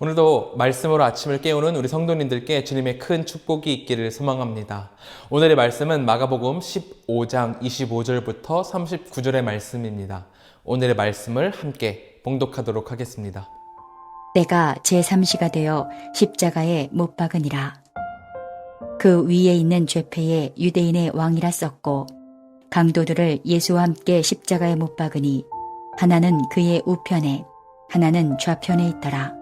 오늘도 말씀으로 아침을 깨우는 우리 성도님들께 주님의 큰 축복이 있기를 소망합니다. 오늘의 말씀은 마가복음 15장 25절부터 39절의 말씀입니다. 오늘의 말씀을 함께 봉독하도록 하겠습니다. 때가 제3시가 되어 십자가에 못 박으니라. 그 위에 있는 죄패에 유대인의 왕이라 썼고 강도들을 예수와 함께 십자가에 못 박으니 하나는 그의 우편에 하나는 좌편에 있더라.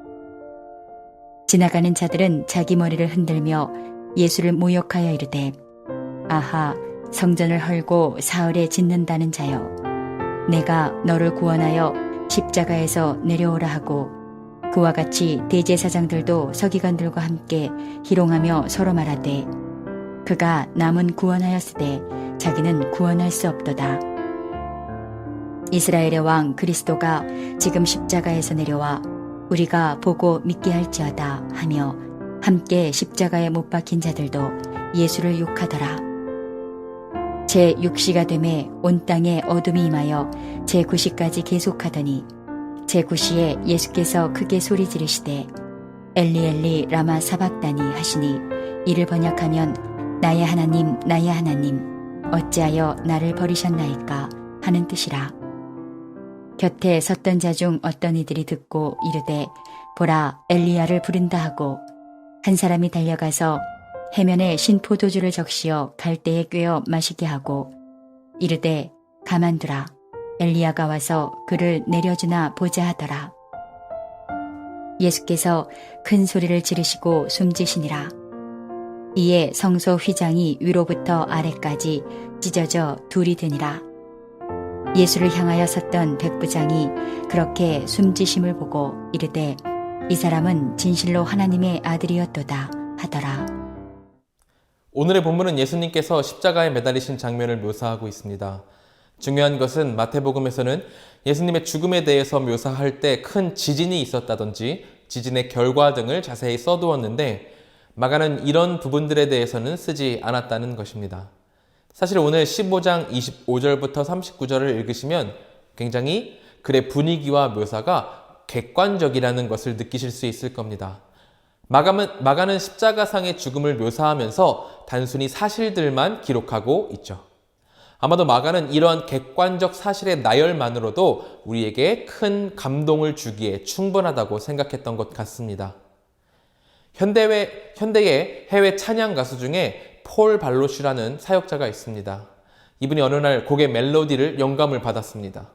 지나가는 자들은 자기 머리를 흔들며 예수를 모욕하여 이르되 아하, 성전을 헐고 사흘에 짓는다는 자여, 내가 너를 구원하여 십자가에서 내려오라 하고 그와 같이 대제사장들도 서기관들과 함께 희롱하며 서로 말하되 그가 남은 구원하였으되 자기는 구원할 수 없도다. 이스라엘의 왕 그리스도가 지금 십자가에서 내려와 우리가 보고 믿게 할지어다 하며 함께 십자가에 못 박힌 자들도 예수를 욕하더라. 제6시가 되매 온 땅에 어둠이 임하여 제9시까지 계속하더니 제9시에 예수께서 크게 소리 지르시되 엘리 엘리 라마 사박다니 하시니 이를 번역하면 나의 하나님 나의 하나님 어찌하여 나를 버리셨나이까 하는 뜻이라. 곁에 섰던 자 중 어떤 이들이 듣고 이르되 보라 엘리야를 부른다 하고 한 사람이 달려가서 해면에 신 포도주를 적시어 갈대에 꿰어 마시게 하고 이르되 가만두라 엘리야가 와서 그를 내려주나 보자 하더라. 예수께서 큰 소리를 지르시고 숨지시니라. 이에 성소 휘장이 위로부터 아래까지 찢어져 둘이 되니라. 예수를 향하여 섰던 백부장이 그렇게 숨지심을 보고 이르되 이 사람은 진실로 하나님의 아들이었도다 하더라. 오늘의 본문은 예수님께서 십자가에 매달리신 장면을 묘사하고 있습니다. 중요한 것은 마태복음에서는 예수님의 죽음에 대해서 묘사할 때 큰 지진이 있었다든지 지진의 결과 등을 자세히 써두었는데 마가는 이런 부분들에 대해서는 쓰지 않았다는 것입니다. 사실 오늘 15장 25절부터 39절을 읽으시면 굉장히 글의 분위기와 묘사가 객관적이라는 것을 느끼실 수 있을 겁니다. 마가는 십자가상의 죽음을 묘사하면서 단순히 사실들만 기록하고 있죠. 아마도 마가는 이러한 객관적 사실의 나열만으로도 우리에게 큰 감동을 주기에 충분하다고 생각했던 것 같습니다. 현대의 해외 찬양 가수 중에 폴 발로시라는 사역자가 있습니다. 이분이 어느 날 곡의 멜로디를 영감을 받았습니다.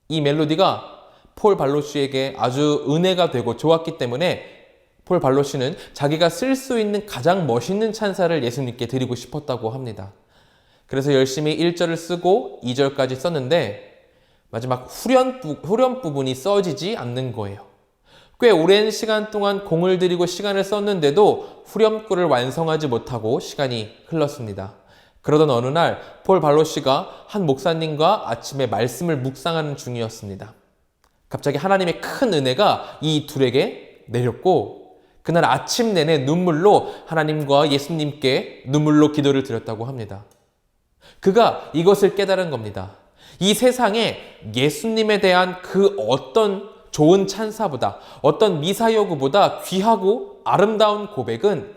이 멜로디가 폴 발로시에게 아주 은혜가 되고 좋았기 때문에 폴 발로시는 자기가 쓸 수 있는 가장 멋있는 찬사를 예수님께 드리고 싶었다고 합니다. 그래서 열심히 1절을 쓰고 2절까지 썼는데 마지막 후렴 부분이 써지지 않는 거예요. 꽤 오랜 시간 동안 공을 들이고 시간을 썼는데도 후렴구를 완성하지 못하고 시간이 흘렀습니다. 그러던 어느 날 폴 발로시가 한 목사님과 아침에 말씀을 묵상하는 중이었습니다. 갑자기 하나님의 큰 은혜가 이 둘에게 내렸고 그날 아침 내내 눈물로 하나님과 예수님께 눈물로 기도를 드렸다고 합니다. 그가 이것을 깨달은 겁니다. 이 세상에 예수님에 대한 그 어떤 좋은 찬사보다 어떤 미사여구보다 귀하고 아름다운 고백은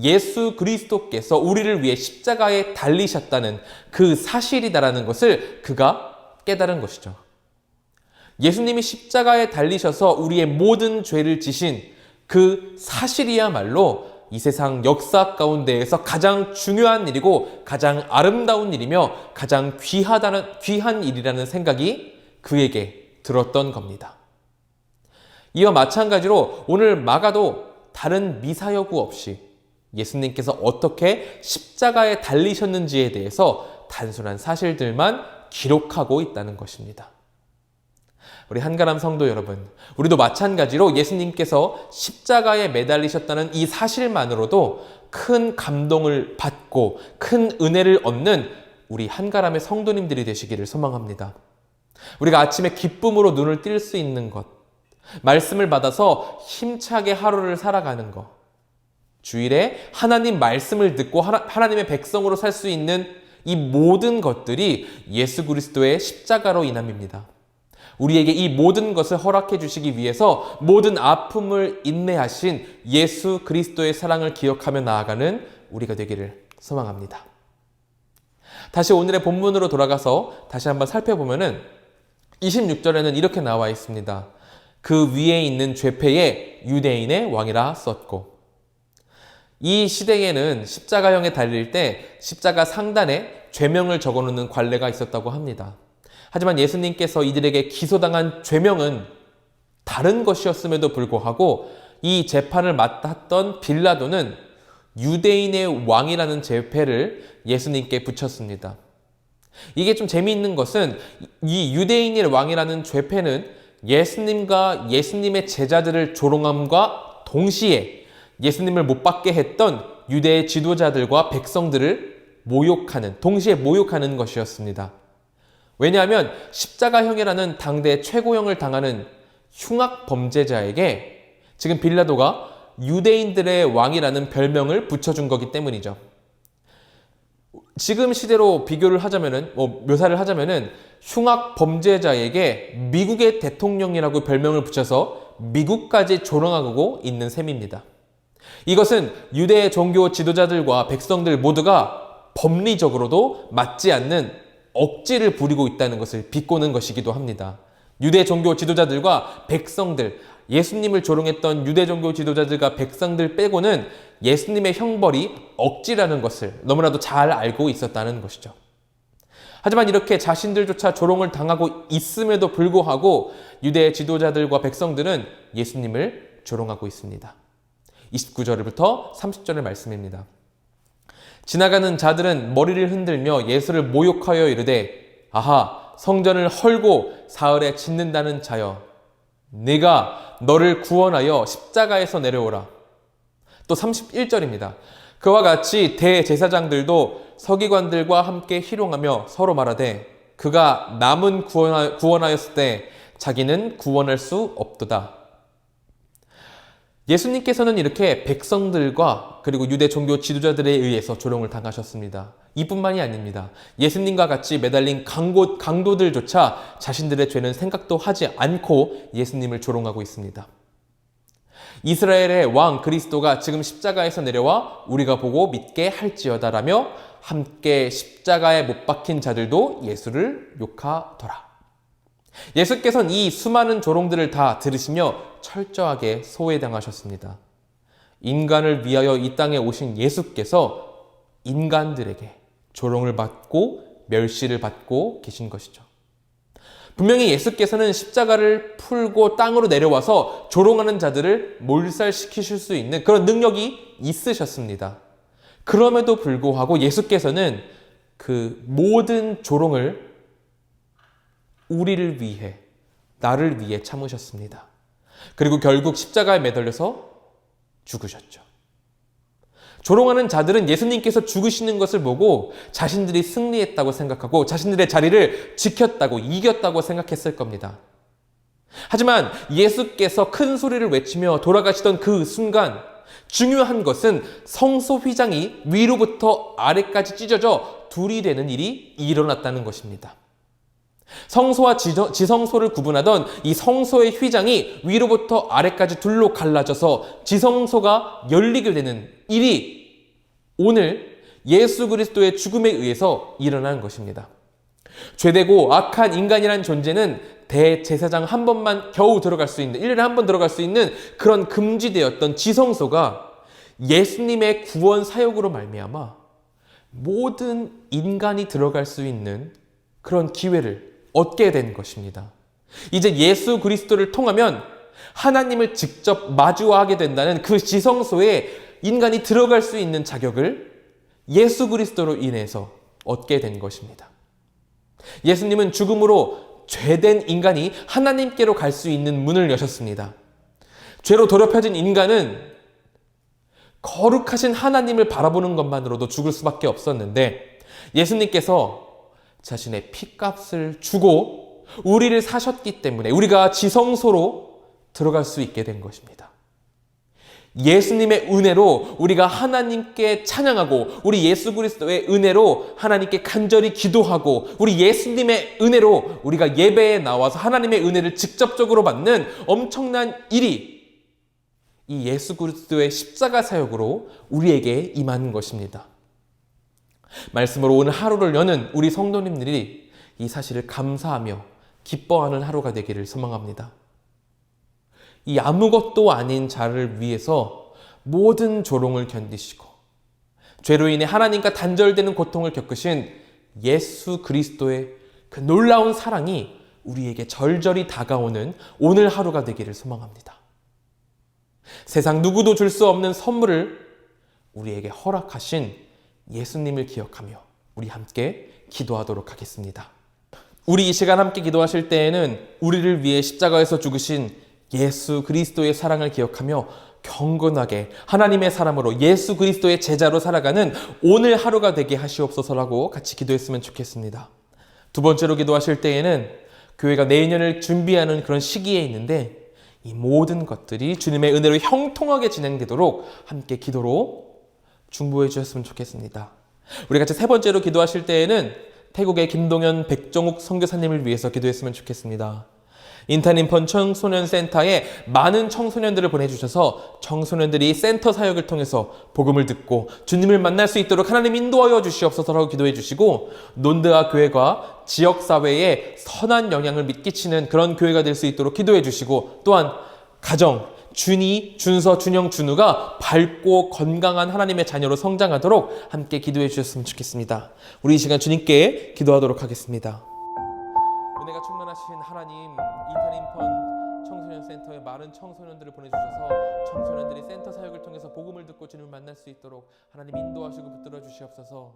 예수 그리스도께서 우리를 위해 십자가에 달리셨다는 그 사실이다라는 것을 그가 깨달은 것이죠. 예수님이 십자가에 달리셔서 우리의 모든 죄를 지신 그 사실이야말로 이 세상 역사 가운데에서 가장 중요한 일이고 가장 아름다운 일이며 가장 귀한 일이라는 생각이 그에게 들었던 겁니다. 이와 마찬가지로 오늘 마가도 다른 미사여구 없이 예수님께서 어떻게 십자가에 달리셨는지에 대해서 단순한 사실들만 기록하고 있다는 것입니다. 우리 한가람 성도 여러분, 우리도 마찬가지로 예수님께서 십자가에 매달리셨다는 이 사실만으로도 큰 감동을 받고 큰 은혜를 얻는 우리 한가람의 성도님들이 되시기를 소망합니다. 우리가 아침에 기쁨으로 눈을 뜰 수 있는 것, 말씀을 받아서 힘차게 하루를 살아가는 것, 주일에 하나님 말씀을 듣고 하나님의 백성으로 살 수 있는 이 모든 것들이 예수 그리스도의 십자가로 인함입니다. 우리에게 이 모든 것을 허락해 주시기 위해서 모든 아픔을 인내하신 예수 그리스도의 사랑을 기억하며 나아가는 우리가 되기를 소망합니다. 다시 오늘의 본문으로 돌아가서 다시 한번 살펴보면은 26절에는 이렇게 나와 있습니다. 그 위에 있는 죄패에 유대인의 왕이라 썼고, 이 시대에는 십자가형에 달릴 때 십자가 상단에 죄명을 적어놓는 관례가 있었다고 합니다. 하지만 예수님께서 이들에게 기소당한 죄명은 다른 것이었음에도 불구하고 이 재판을 맡았던 빌라도는 유대인의 왕이라는 죄패를 예수님께 붙였습니다. 이게 좀 재미있는 것은 이 유대인의 왕이라는 죄패는 예수님과 예수님의 제자들을 조롱함과 동시에 예수님을 못 받게 했던 유대의 지도자들과 백성들을 동시에 모욕하는 것이었습니다. 왜냐하면 십자가형이라는 당대 최고형을 당하는 흉악 범죄자에게 지금 빌라도가 유대인들의 왕이라는 별명을 붙여준 거기 때문이죠. 지금 시대로 비교를 하자면은, 묘사를 하자면은 흉악 범죄자에게 미국의 대통령이라고 별명을 붙여서 미국까지 조롱하고 있는 셈입니다. 이것은 유대 종교 지도자들과 백성들 모두가 법리적으로도 맞지 않는 억지를 부리고 있다는 것을 비꼬는 것이기도 합니다. 유대 종교 지도자들과 백성들, 예수님을 조롱했던 유대 종교 지도자들과 백성들 빼고는 예수님의 형벌이 억지라는 것을 너무나도 잘 알고 있었다는 것이죠. 하지만 이렇게 자신들조차 조롱을 당하고 있음에도 불구하고 유대 지도자들과 백성들은 예수님을 조롱하고 있습니다. 29절부터 30절의 말씀입니다. 지나가는 자들은 머리를 흔들며 예수를 모욕하여 이르되, 아하, 성전을 헐고 사흘에 짓는다는 자여, 네가 너를 구원하여 십자가에서 내려오라. 또 31절입니다. 그와 같이 대제사장들도 서기관들과 함께 희롱하며 서로 말하되, 그가 남은 구원하였을 때 자기는 구원할 수 없도다. 예수님께서는 이렇게 백성들과 그리고 유대 종교 지도자들에 의해서 조롱을 당하셨습니다. 이뿐만이 아닙니다. 예수님과 같이 매달린 강도들조차 자신들의 죄는 생각도 하지 않고 예수님을 조롱하고 있습니다. 이스라엘의 왕 그리스도가 지금 십자가에서 내려와 우리가 보고 믿게 할지어다라며 함께 십자가에 못 박힌 자들도 예수를 욕하더라. 예수께서는 이 수많은 조롱들을 다 들으시며 철저하게 소외당하셨습니다. 인간을 위하여 이 땅에 오신 예수께서 인간들에게 조롱을 받고 멸시를 받고 계신 것이죠. 분명히 예수께서는 십자가를 풀고 땅으로 내려와서 조롱하는 자들을 몰살시키실 수 있는 그런 능력이 있으셨습니다. 그럼에도 불구하고 예수께서는 그 모든 조롱을 우리를 위해, 나를 위해 참으셨습니다. 그리고 결국 십자가에 매달려서 죽으셨죠. 조롱하는 자들은 예수님께서 죽으시는 것을 보고 자신들이 승리했다고 생각하고 자신들의 자리를 지켰다고, 이겼다고 생각했을 겁니다. 하지만 예수께서 큰 소리를 외치며 돌아가시던 그 순간, 중요한 것은 성소 휘장이 위로부터 아래까지 찢어져 둘이 되는 일이 일어났다는 것입니다. 성소와 지성소를 구분하던 이 성소의 휘장이 위로부터 아래까지 둘로 갈라져서 지성소가 열리게 되는 일이 오늘 예수 그리스도의 죽음에 의해서 일어난 것입니다. 죄되고 악한 인간이란 존재는 대제사장 한 번만 겨우 들어갈 수 있는, 1년에 한 번 들어갈 수 있는 그런 금지되었던 지성소가 예수님의 구원 사역으로 말미암아 모든 인간이 들어갈 수 있는 그런 기회를 얻게 된 것입니다. 이제 예수 그리스도를 통하면 하나님을 직접 마주하게 된다는 그 지성소에 인간이 들어갈 수 있는 자격을 예수 그리스도로 인해서 얻게 된 것입니다. 예수님은 죽음으로 죄된 인간이 하나님께로 갈 수 있는 문을 여셨습니다. 죄로 더럽혀진 인간은 거룩하신 하나님을 바라보는 것만으로도 죽을 수밖에 없었는데 예수님께서 자신의 피값을 주고 우리를 사셨기 때문에 우리가 지성소로 들어갈 수 있게 된 것입니다. 예수님의 은혜로 우리가 하나님께 찬양하고 우리 예수 그리스도의 은혜로 하나님께 간절히 기도하고 우리 예수님의 은혜로 우리가 예배에 나와서 하나님의 은혜를 직접적으로 받는 엄청난 일이 이 예수 그리스도의 십자가 사역으로 우리에게 임하는 것입니다. 말씀으로 오늘 하루를 여는 우리 성도님들이 이 사실을 감사하며 기뻐하는 하루가 되기를 소망합니다. 이 아무것도 아닌 자를 위해서 모든 조롱을 견디시고 죄로 인해 하나님과 단절되는 고통을 겪으신 예수 그리스도의 그 놀라운 사랑이 우리에게 절절히 다가오는 오늘 하루가 되기를 소망합니다. 세상 누구도 줄 수 없는 선물을 우리에게 허락하신 예수님을 기억하며 우리 함께 기도하도록 하겠습니다. 우리 이 시간 함께 기도하실 때에는 우리를 위해 십자가에서 죽으신 예수 그리스도의 사랑을 기억하며 경건하게 하나님의 사람으로 예수 그리스도의 제자로 살아가는 오늘 하루가 되게 하시옵소서라고 같이 기도했으면 좋겠습니다. 두 번째로 기도하실 때에는 교회가 내년을 준비하는 그런 시기에 있는데 이 모든 것들이 주님의 은혜로 형통하게 진행되도록 함께 기도로 중보해 주셨으면 좋겠습니다. 우리 같이 세 번째로 기도하실 때에는 태국의 김동현 백정욱 선교사님을 위해서 기도했으면 좋겠습니다. 인타님펀 청소년센터에 많은 청소년들을 보내주셔서 청소년들이 센터 사역을 통해서 복음을 듣고 주님을 만날 수 있도록 하나님 인도하여 주시옵소서라고 기도해 주시고 논드아 교회가 지역사회에 선한 영향을 미치는 그런 교회가 될 수 있도록 기도해 주시고 또한 가정, 준이, 준서, 준영, 준우가 밝고 건강한 하나님의 자녀로 성장하도록 함께 기도해 주셨으면 좋겠습니다. 우리 이 시간 주님께 기도하도록 하겠습니다. 은혜가 충만하신 하나님, 인타님펀 청소년센터에 많은 청소년들을 보내주셔서 청소년들이 센터 사역을 통해서 복음을 듣고 주님을 만날 수 있도록 하나님 인도하시고 붙들어 주시옵소서.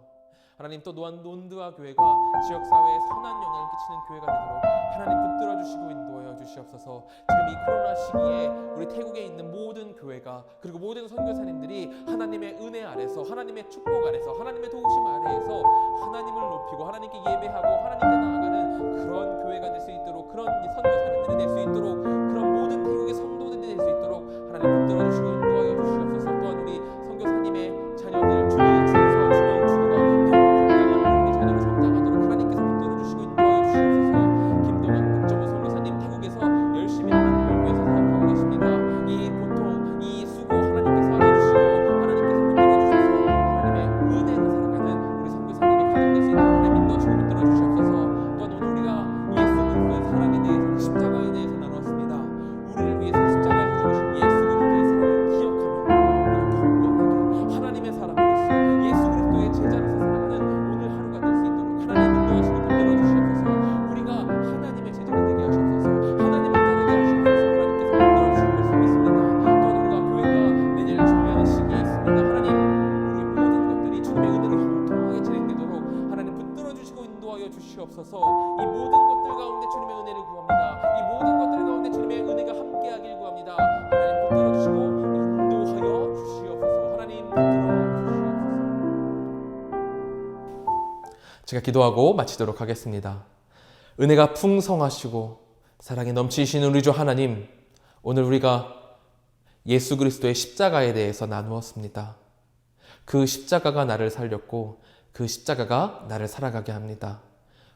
하나님 또 노안 논드아 교회가 지역사회에 선한 영향을 끼치는 교회가 되도록 하나님 붙들어 주시고 인도하여 주시옵소서. 지금 이 코로나 시기에 우리 태국에 있는 모든 교회가 그리고 모든 선교사님들이 하나님의 은혜 아래서 하나님의 축복 아래서 하나님의 도우심 아래에서 하나님을 높이고 하나님께 예배하고 하나님께 나아가는 그런 교회가 될 수 있도록 그런 선교사님들이 될 수 있도록 그런 모든 태국의 성도들이 될 수 있도록 하나님 붙들어 주시고 인도하여 주시옵소서. 또한 우리 선교사님의 자녀들 준이, 준서, 준영, 준우가 건강한 하나님의 자녀로 성장하도록 하나님께서 붙들어 주시고 인도하여 주시옵소서. 김동현 백정우 선교사님 태국에서 열심히 하나님을 위해서 사역하고 계십니다. 이 고통, 이 수고 하나님께서 알아주시고 하나님께서 붙들어 주셔서 하나님의 은혜로 살아가는 우리 선교사님의 가정 될 수 있도록 하나님 인도하시고 붙들어 주시옵소서. 또한 오늘 우리가 예수 그리스도의 사랑에 대해서 그 십자가에 대해서 나누었습니다. 우리를 위해서 십자가에서 죽으신 예수 그리스도의 사랑을 기억하며 우리가 경건하게 하나님의 사람으로서 예수 그리스도의 제자로서 살아가는 오늘 하루가 될 수 있도록 하나님 인도하시고 붙들어 주시옵소서. 우리가 하나님의 제자가 되게 하시옵소서. 하나님을 따르게 하시옵소서. 하나님께서 붙들어 주실 것을 믿습니다. 또한 우리가 교회가 내년을 준비하는 시기에 있습니다. 하나님 우리의 모든 것들이 주님의 은혜로 형통하게 진행되도록 하나님 붙들어 주시고 인도하여 주시옵소서. 이 모든 것들 가운데 주님의 은혜를 구합니다. 이 모든 것들 가운데 주님의 은혜가 함께하길 구합니다. 하나님 붙들어 주시고 인도하여 주시옵소서. 하나님 붙들어 주시옵소서. 제가 기도하고 마치도록 하겠습니다. 은혜가 풍성하시고 사랑이 넘치시는 우리 주 하나님, 오늘 우리가 예수 그리스도의 십자가에 대해서 나누었습니다. 그 십자가가 나를 살렸고 그 십자가가 나를 살아가게 합니다.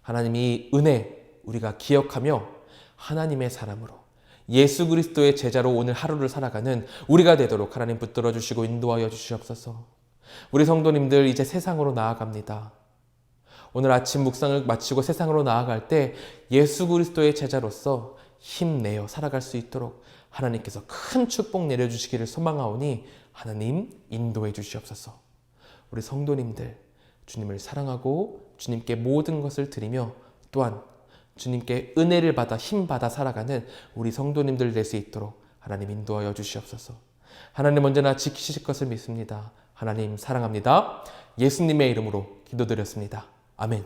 하나님 이 은혜 우리가 기억하며 하나님의 사람으로 예수 그리스도의 제자로 오늘 하루를 살아가는 우리가 되도록 하나님 붙들어 주시고 인도하여 주시옵소서. 우리 성도님들 이제 세상으로 나아갑니다. 오늘 아침 묵상을 마치고 세상으로 나아갈 때 예수 그리스도의 제자로서 힘내어 살아갈 수 있도록 하나님께서 큰 축복 내려주시기를 소망하오니 하나님 인도해 주시옵소서. 우리 성도님들 주님을 사랑하고 주님께 모든 것을 드리며 또한 주님께 은혜를 받아 힘받아 살아가는 우리 성도님들 될 수 있도록 하나님 인도하여 주시옵소서. 하나님 언제나 지키실 것을 믿습니다. 하나님 사랑합니다. 예수님의 이름으로 기도드렸습니다. 아멘.